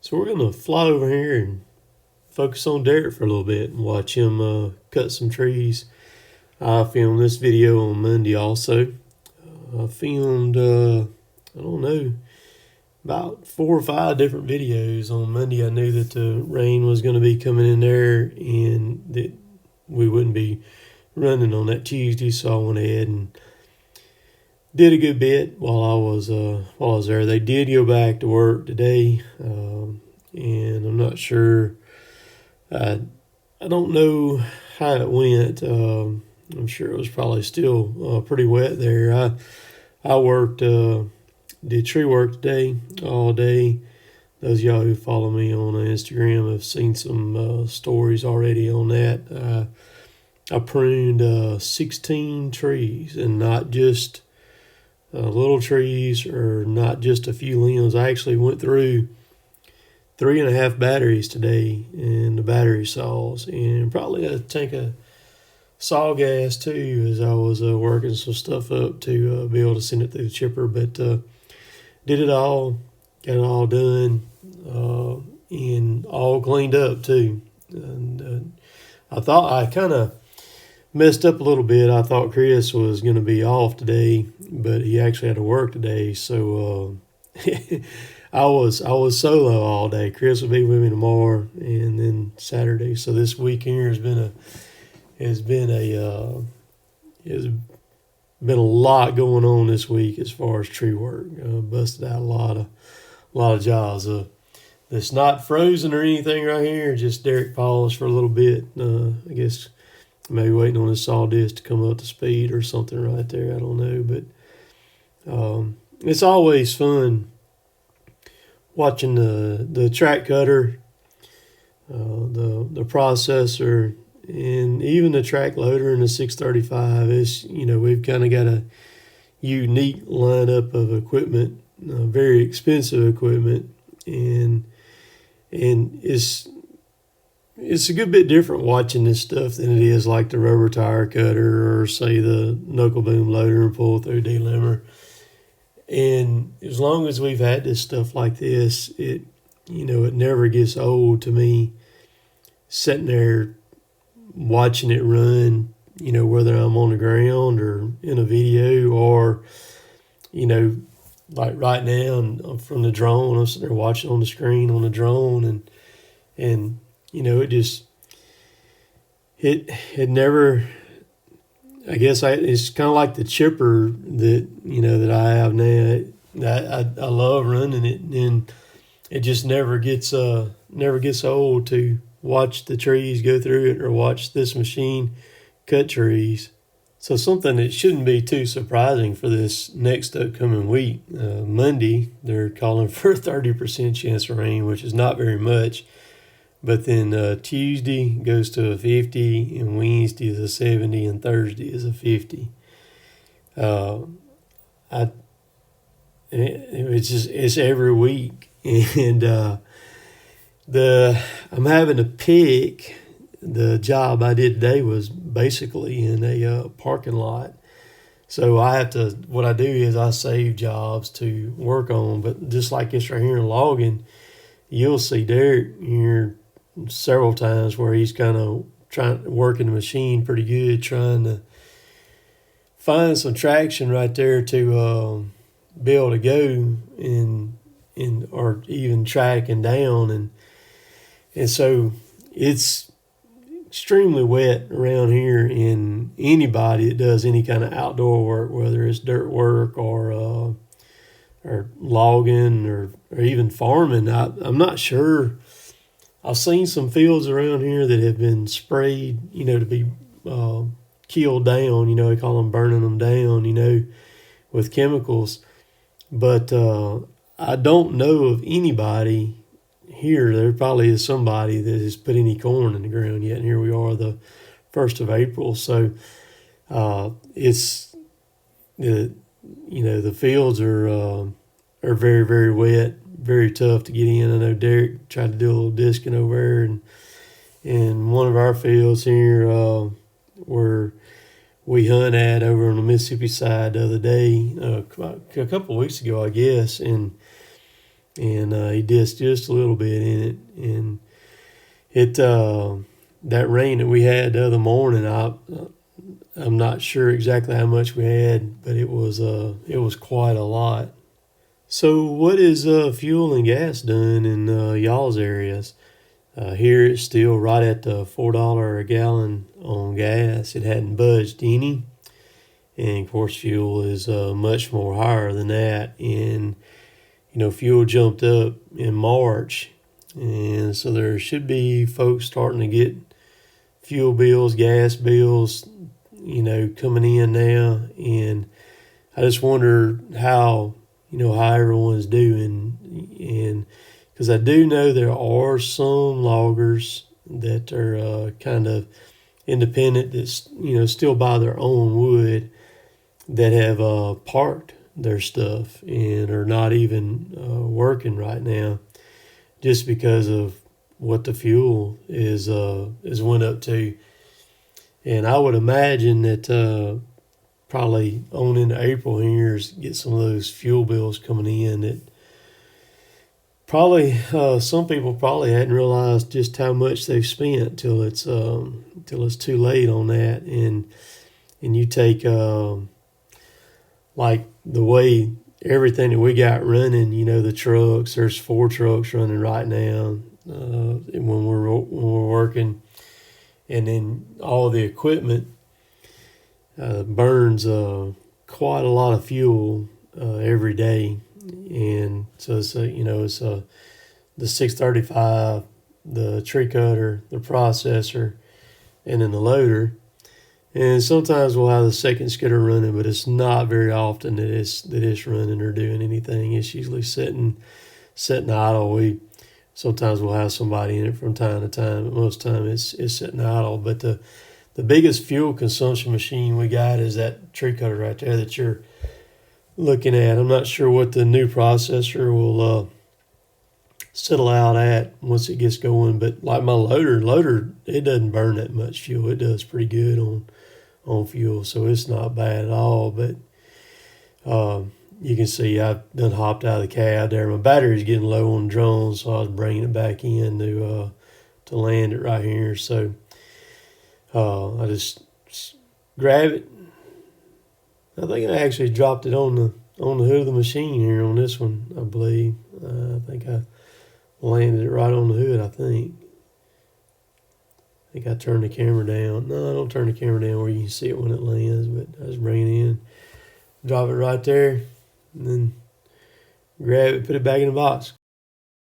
So we're gonna fly over here and focus on Derek for a little bit and watch him cut some trees. I filmed this video on Monday also. I filmed I don't know, about 4 or 5 different videos on Monday. I knew that the rain was going to be coming in there and that we wouldn't be running on that Tuesday, so I went ahead and did a good bit while I was there. They did go back to work today, and I'm not sure. I don't know how it went. I'm sure it was probably still pretty wet there. I worked, did tree work today, all day. Those of y'all who follow me on Instagram have seen some stories already on that. I pruned 16 trees, and not just little trees or not just a few limbs. I actually went through 3.5 batteries today in the battery saws, and probably a tank of saw gas too, as I was working some stuff up to be able to send it through the chipper. But did it all, got it all done, and all cleaned up too. And I thought I kind of messed up a little bit. I thought Chris was going to be off today, but he actually had to work today. So I was solo all day. Chris will be with me tomorrow and then Saturday. So this week here has been a lot going on this week as far as tree work. Busted out a lot of jobs. It's not frozen or anything right here. Just Derek paused for a little bit. I guess maybe waiting on his saw disc to come up to speed or something right there. I don't know, but it's always fun watching the track cutter, the processor, and even the track loader and the 635. Is, we've kind of got a unique lineup of equipment, very expensive equipment, and it's a good bit different watching this stuff than it is like the rubber tire cutter or say the knuckle boom loader and pull through delimber. And as long as we've had this stuff like this, it never gets old to me sitting there watching it run, whether I'm on the ground or in a video or, like right now from the drone. I'm sitting there watching on the screen on the drone and it never, I guess it's kind of like the chipper that I have now. I love running it, and it just never gets old to watch the trees go through it or watch this machine cut trees. So something that shouldn't be too surprising for this next upcoming week. Monday, they're calling for a 30% chance of rain, which is not very much. But then Tuesday goes to a 50, and Wednesday is a 70, and Thursday is a 50. It's every week, and I'm having to pick. The job I did today was basically in a parking lot. So what I do is I save jobs to work on. But just like this right here in logging, you'll see Derek here several times where he's kind of working the machine pretty good, trying to find some traction right there to be able to go in or even tracking down, and so it's extremely wet around here, and anybody that does any kind of outdoor work, whether it's dirt work or logging or even farming, I'm not sure. I've seen some fields around here that have been sprayed, to be killed down. They call them burning them down, with chemicals. But I don't know of anybody here. There probably is somebody that has put any corn in the ground yet. And here we are, the 1st of April. So it's the fields are very, very wet, very tough to get in. I know Derek tried to do a little discing over there, and in one of our fields here where we hunt at over on the Mississippi side the other day, a couple of weeks ago, I guess, and and he dissed just a little bit in it, and it that rain that we had the other morning, I'm not sure exactly how much we had, but it was quite a lot. So what is fuel and gas done in y'all's areas? Here it's still right at the $4 a gallon on gas. It hadn't budged any. And of course, fuel is much more higher than that. And, fuel jumped up in March. And so there should be folks starting to get fuel bills, gas bills, coming in now. And I just wonder how everyone's doing. And because I do know there are some loggers that are kind of independent that's, still buy their own wood, that have parked their stuff and are not even working right now just because of what the fuel is went up to. And I would imagine that probably on into April here get some of those fuel bills coming in that probably some people probably hadn't realized just how much they've spent till it's too late on that. And you take like the way everything that we got running, the trucks, there's 4 trucks running right now when we're working, and then all the equipment burns quite a lot of fuel every day. And so it's the 635, the tree cutter, the processor, and then the loader. And sometimes we'll have the second skidder running, but it's not very often that it's running or doing anything. It's usually sitting idle. Sometimes we'll have somebody in it from time to time, but most of the time it's sitting idle. But the biggest fuel consumption machine we got is that tree cutter right there that you're looking at. I'm not sure what the new processor will settle out at once it gets going, but like my loader, it doesn't burn that much fuel. It does pretty good on fuel, so it's not bad at all. But you can see I've done hopped out of the cab there. My battery's getting low on the drone, so I was bringing it back in to land it right here. So I just grab it. I think I actually dropped it on the hood of the machine here on this one, I believe. I think I landed it right on the hood, I think I turned the camera down. No, I don't turn the camera down where you can see it when it lands, but I just bring it in, drop it right there, and then grab it, put it back in the box.